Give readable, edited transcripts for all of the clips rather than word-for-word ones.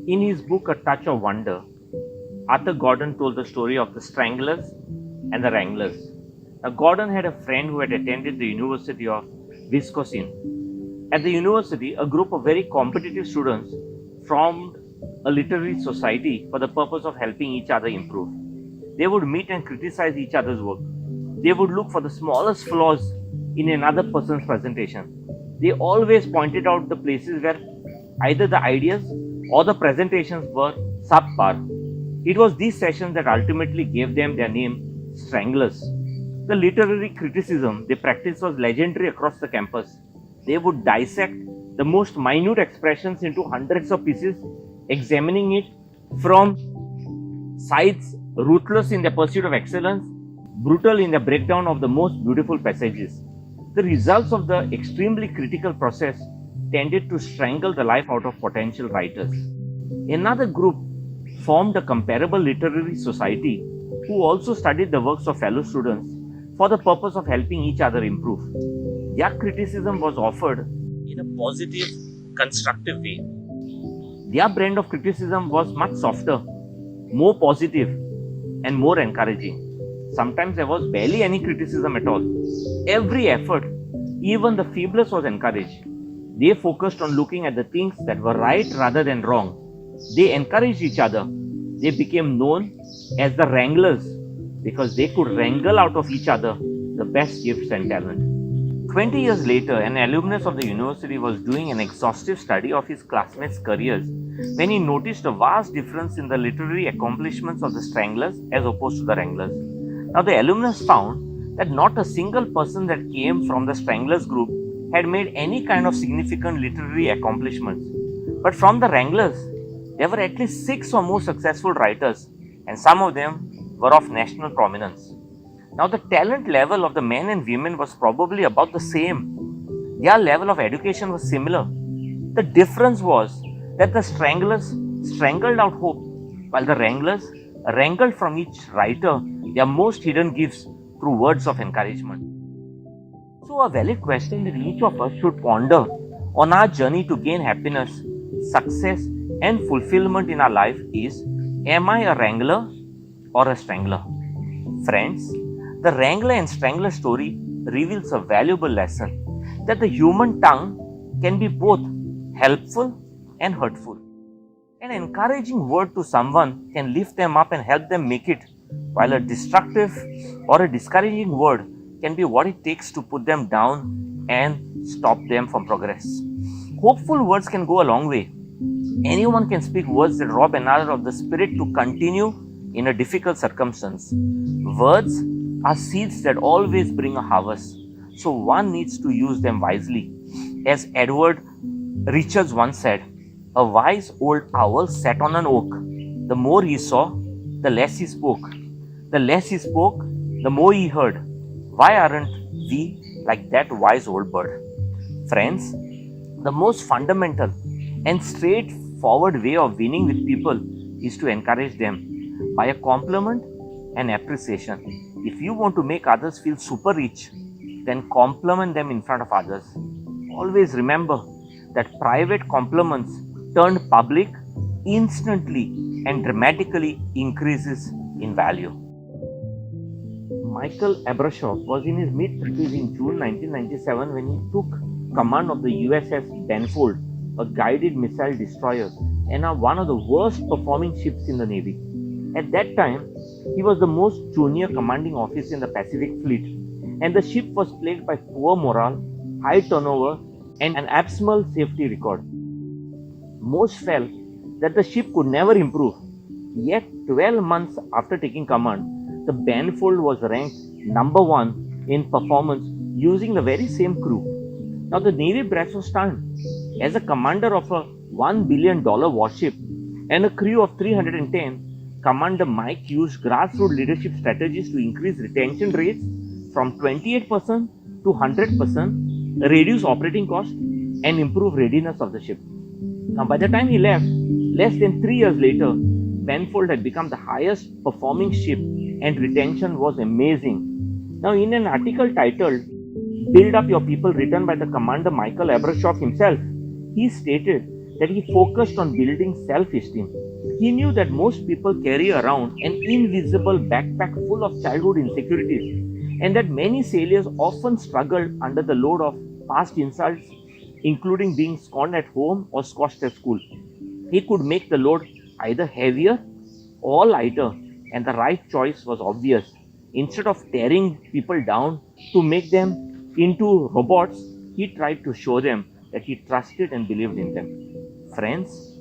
In his book A Touch of Wonder, Arthur Gordon told the story of the Stranglers and the Wranglers. Now, Gordon had a friend who had attended the University of Wisconsin. At the university, a group of very competitive students formed a literary society for the purpose of helping each other improve. They would meet and criticize each other's work. They would look for the smallest flaws in another person's presentation. They always pointed out the places where either the ideas or the presentations were subpar. It was these sessions that ultimately gave them their name, Stranglers. The literary criticism they practiced was legendary across the campus. They would dissect the most minute expressions into hundreds of pieces, examining it from sides ruthless in their pursuit of excellence, brutal in their breakdown of the most beautiful passages. The results of the extremely critical process tended to strangle the life out of potential writers. Another group formed a comparable literary society who also studied the works of fellow students for the purpose of helping each other improve. Their criticism was offered in a positive, constructive way. Their brand of criticism was much softer, more positive, and more encouraging. Sometimes there was barely any criticism at all. Every effort, even the feeblest, was encouraged. They focused on looking at the things that were right rather than wrong. They encouraged each other. They became known as the Wranglers because they could wrangle out of each other the best gifts and talent. 20 years later, an alumnus of the university was doing an exhaustive study of his classmates' careers when he noticed a vast difference in the literary accomplishments of the Stranglers as opposed to the Wranglers. Now, the alumnus found that not a single person that came from the Stranglers group had made any kind of significant literary accomplishments. But from the Wranglers, there were at least 6 or more successful writers, and some of them were of national prominence. Now, the talent level of the men and women was probably about the same. Their level of education was similar. The difference was that the Stranglers strangled out hope, while the Wranglers wrangled from each writer their most hidden gifts through words of encouragement. So, a valid question that each of us should ponder on our journey to gain happiness, success, and fulfillment in our life is: am I a wrangler or a strangler? Friends, the Wrangler and Strangler story reveals a valuable lesson that the human tongue can be both helpful and hurtful. An encouraging word to someone can lift them up and help them make it, while a destructive or a discouraging word can be what it takes to put them down and stop them from progress. Hopeful words can go a long way. Anyone can speak words that rob another of the spirit to continue in a difficult circumstance. Words are seeds that always bring a harvest, so one needs to use them wisely. As Edward Richards once said, a wise old owl sat on an oak. The more he saw, the less he spoke. The less he spoke, the more he heard. Why aren't we like that wise old bird? Friends, the most fundamental and straightforward way of winning with people is to encourage them by a compliment and appreciation. If you want to make others feel super rich, then compliment them in front of others. Always remember that private compliments turned public instantly and dramatically increases in value. Michael Abrashoff was in his mid-30s in June 1997 when he took command of the USS Benfold, a guided missile destroyer and one of the worst performing ships in the Navy. At that time, he was the most junior commanding officer in the Pacific Fleet, and the ship was plagued by poor morale, high turnover, and an abysmal safety record. Most felt that the ship could never improve. Yet, 12 months after taking command, the Benfold was ranked number 1 in performance using the very same crew. Now, the Navy brass was stunned. As a commander of a $1 billion warship and a crew of 310, Commander Mike used grassroots leadership strategies to increase retention rates from 28% to 100%, reduce operating costs, and improve readiness of the ship. Now, by the time he left, less than 3 years later, Benfold had become the highest performing ship and retention was amazing. Now, in an article titled Build Up Your People, written by the commander Michael Abrashoff himself, he stated that he focused on building self esteem. He knew that most people carry around an invisible backpack full of childhood insecurities, and that many sailors often struggled under the load of past insults, including being scorned at home or scoffed at school. He could make the load either heavier or lighter, and the right choice was obvious. Instead of tearing people down to make them into robots, he tried to show them that he trusted and believed in them. Friends,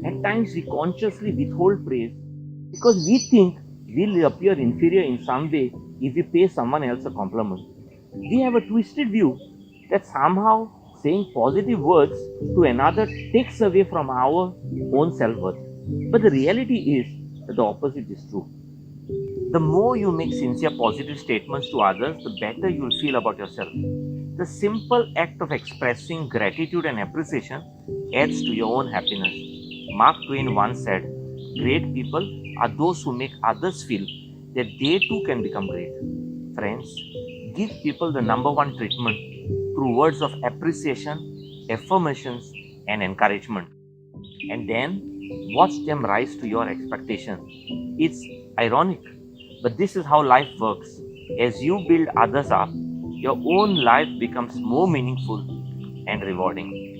at times we consciously withhold praise because we think we'll appear inferior in some way if we pay someone else a compliment. We have a twisted view that somehow saying positive words to another takes away from our own self worth. But the reality is that the opposite is true. The more you make sincere positive statements to others, the better you'll feel about yourself. The simple act of expressing gratitude and appreciation adds to your own happiness. Mark Twain once said, "Great people are those who make others feel that they too can become great." Friends, give people the number one treatment through words of appreciation, affirmations, and encouragement. And then watch them rise to your expectation. It's ironic, but this is how life works. As you build others up, your own life becomes more meaningful and rewarding.